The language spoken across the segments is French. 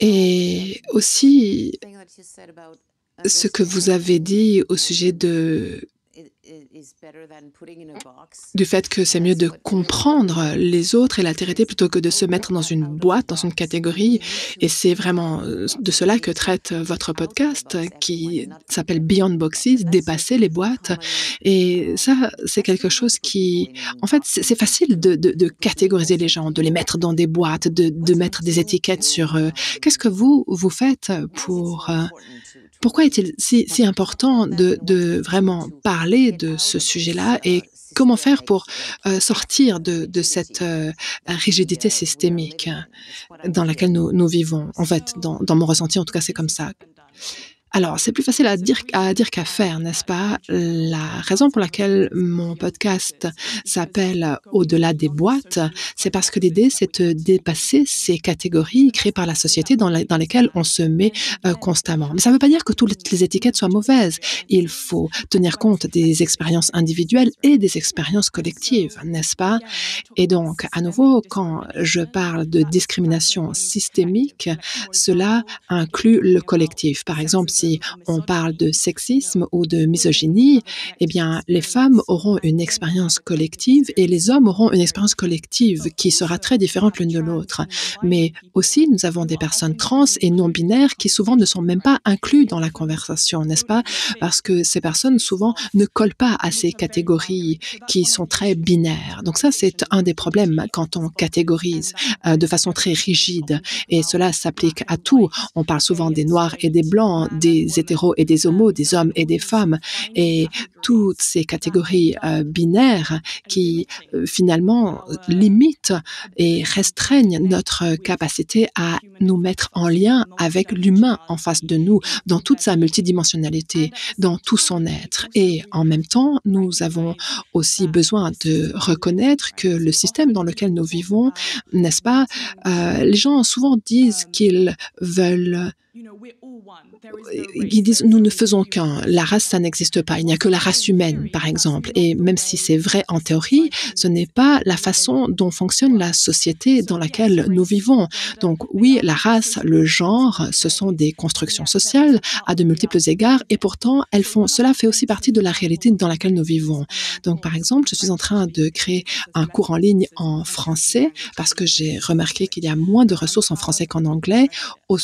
Et aussi, ce que vous avez dit au sujet du fait que c'est mieux de comprendre les autres et la traiter plutôt que de se mettre dans une boîte, dans une catégorie. Et c'est vraiment de cela que traite votre podcast qui s'appelle Beyond Boxes, dépasser les boîtes. Et ça, c'est quelque chose qui, en fait, c'est facile de catégoriser les gens, de les mettre dans des boîtes, de mettre des étiquettes sur eux. Qu'est-ce que vous faites pour pourquoi est-il si important de vraiment parler de ce sujet-là et comment faire pour sortir de cette rigidité systémique dans laquelle nous vivons? En fait, dans mon ressenti, en tout cas, c'est comme ça. Alors, c'est plus facile à dire qu'à faire, n'est-ce pas? La raison pour laquelle mon podcast s'appelle Au-delà des boîtes, c'est parce que l'idée, c'est de dépasser ces catégories créées par la société dans lesquelles on se met constamment. Mais ça ne veut pas dire que toutes les étiquettes soient mauvaises. Il faut tenir compte des expériences individuelles et des expériences collectives, n'est-ce pas? Et donc, à nouveau, quand je parle de discrimination systémique, cela inclut le collectif. Par exemple, si on parle de sexisme ou de misogynie, eh bien, les femmes auront une expérience collective et les hommes auront une expérience collective qui sera très différente l'une de l'autre. Mais aussi, nous avons des personnes trans et non-binaires qui souvent ne sont même pas inclus dans la conversation, n'est-ce pas? Parce que ces personnes souvent ne collent pas à ces catégories qui sont très binaires. Donc ça, c'est un des problèmes quand on catégorise de façon très rigide. Et cela s'applique à tout. On parle souvent des noirs et des blancs, des hétéros et des homos, des hommes et des femmes. Et toutes ces catégories binaires qui finalement limitent et restreignent notre capacité à nous mettre en lien avec l'humain en face de nous, dans toute sa multidimensionnalité, dans tout son être. Et en même temps, nous avons aussi besoin de reconnaître que le système dans lequel nous vivons, n'est-ce pas, les gens souvent disent qu'ils veulent ils disent nous ne faisons qu'un, la race ça n'existe pas, il n'y a que la race humaine par exemple, et même si c'est vrai en théorie, ce n'est pas la façon dont fonctionne la société dans laquelle nous vivons. Donc oui, la race, le genre, ce sont des constructions sociales à de multiples égards et pourtant cela fait aussi partie de la réalité dans laquelle nous vivons. Donc par exemple, je suis en train de créer un cours en ligne en français parce que j'ai remarqué qu'il y a moins de ressources en français qu'en anglais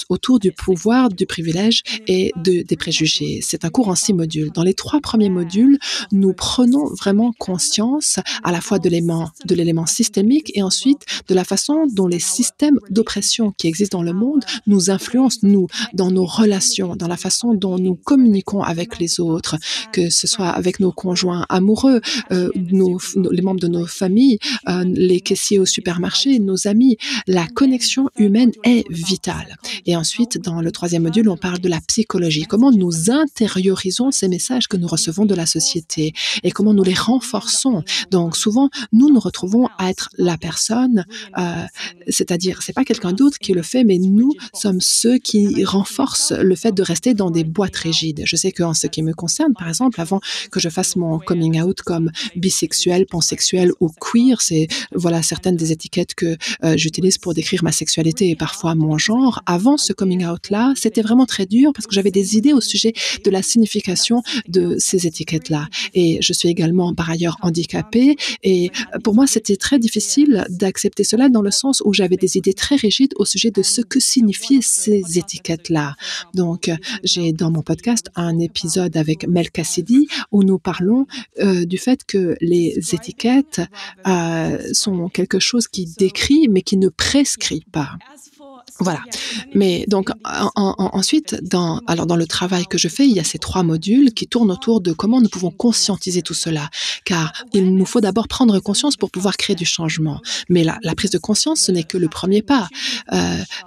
autour du pouvoir, du privilège et des préjugés. C'est un cours en 6 modules. Dans les 3 premiers modules, nous prenons vraiment conscience à la fois de l'élément systémique et ensuite de la façon dont les systèmes d'oppression qui existent dans le monde nous influencent, nous, dans nos relations, dans la façon dont nous communiquons avec les autres, que ce soit avec nos conjoints amoureux, les membres de nos familles, les caissiers au supermarché, nos amis. La connexion humaine est vitale. Et ensuite, dans le 3e module, on parle de la psychologie, comment nous intériorisons ces messages que nous recevons de la société et comment nous les renforçons. Donc souvent, nous retrouvons à être la personne, c'est-à-dire, c'est pas quelqu'un d'autre qui le fait, mais nous sommes ceux qui renforcent le fait de rester dans des boîtes rigides. Je sais qu'en ce qui me concerne, par exemple, avant que je fasse mon coming out comme bisexuel, pansexuel ou queer, c'est voilà certaines des étiquettes que j'utilise pour décrire ma sexualité et parfois mon genre. Avant ce coming out-là, c'était vraiment très dur parce que j'avais des idées au sujet de la signification de ces étiquettes-là. Et je suis également par ailleurs handicapée et pour moi, c'était très difficile d'accepter cela dans le sens où j'avais des idées très rigides au sujet de ce que signifiaient ces étiquettes-là. Donc, j'ai dans mon podcast un épisode avec Mel Cassidy où nous parlons du fait que les étiquettes sont quelque chose qui décrit mais qui ne prescrit pas. Voilà. Mais donc ensuite, dans le travail que je fais, il y a ces 3 modules qui tournent autour de comment nous pouvons conscientiser tout cela. Car il nous faut d'abord prendre conscience pour pouvoir créer du changement. Mais la prise de conscience, ce n'est que le premier pas.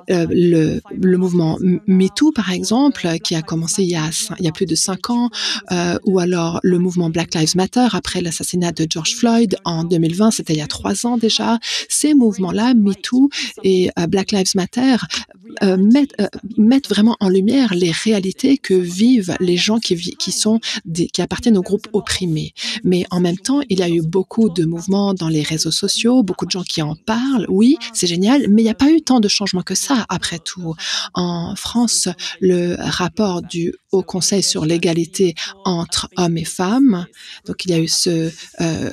Le mouvement MeToo, par exemple, qui a commencé il y a plus de 5 ans, ou alors le mouvement Black Lives Matter après l'assassinat de George Floyd en 2020, c'était il y a 3 ans déjà. Ces mouvements-là, MeToo et Black Lives Matter, mettent vraiment en lumière les réalités que vivent les gens qui appartiennent aux groupes opprimés. Mais en même temps, il y a eu beaucoup de mouvements dans les réseaux sociaux, beaucoup de gens qui en parlent. Oui, c'est génial, mais il n'y a pas eu tant de changements que ça après tout. En France, le rapport du Haut Conseil sur l'égalité entre hommes et femmes, donc il y a eu ce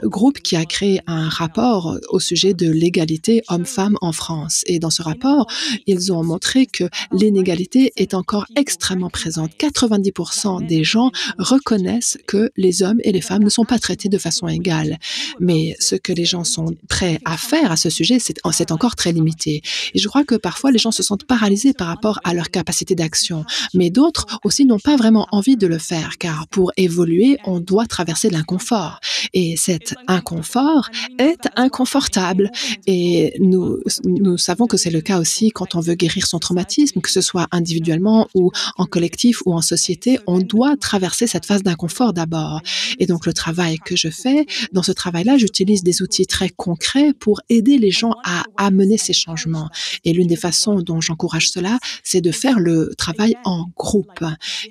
groupe qui a créé un rapport au sujet de l'égalité hommes-femmes en France. Et dans ce rapport, ils ont montré que l'inégalité est encore extrêmement présente. 90% des gens reconnaissent que les hommes et les femmes ne sont pas traités de façon égale. Mais ce que les gens sont prêts à faire à ce sujet, c'est encore très limité. Et je crois que parfois les gens se sentent paralysés par rapport à leur capacité d'action. Mais d'autres aussi n'ont pas vraiment envie de le faire, car pour évoluer, on doit traverser l'inconfort. Et cet inconfort est inconfortable. Et nous savons que c'est le cas aussi quand on veut guérir son traumatisme, que ce soit individuellement ou en collectif ou en société, on doit traverser cette phase d'inconfort d'abord. Et donc le travail que je fais, dans ce travail-là, j'utilise des outils très concrets pour aider les gens à amener ces changements. Et l'une des façons dont j'encourage cela, c'est de faire le travail en groupe.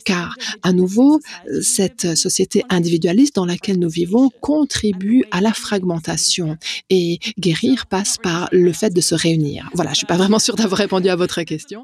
Car, à nouveau, cette société individualiste dans laquelle nous vivons contribue à la fragmentation. Et guérir passe par le fait de se réunir. Voilà, je ne suis pas vraiment sûre d'avoir répondu à votre question.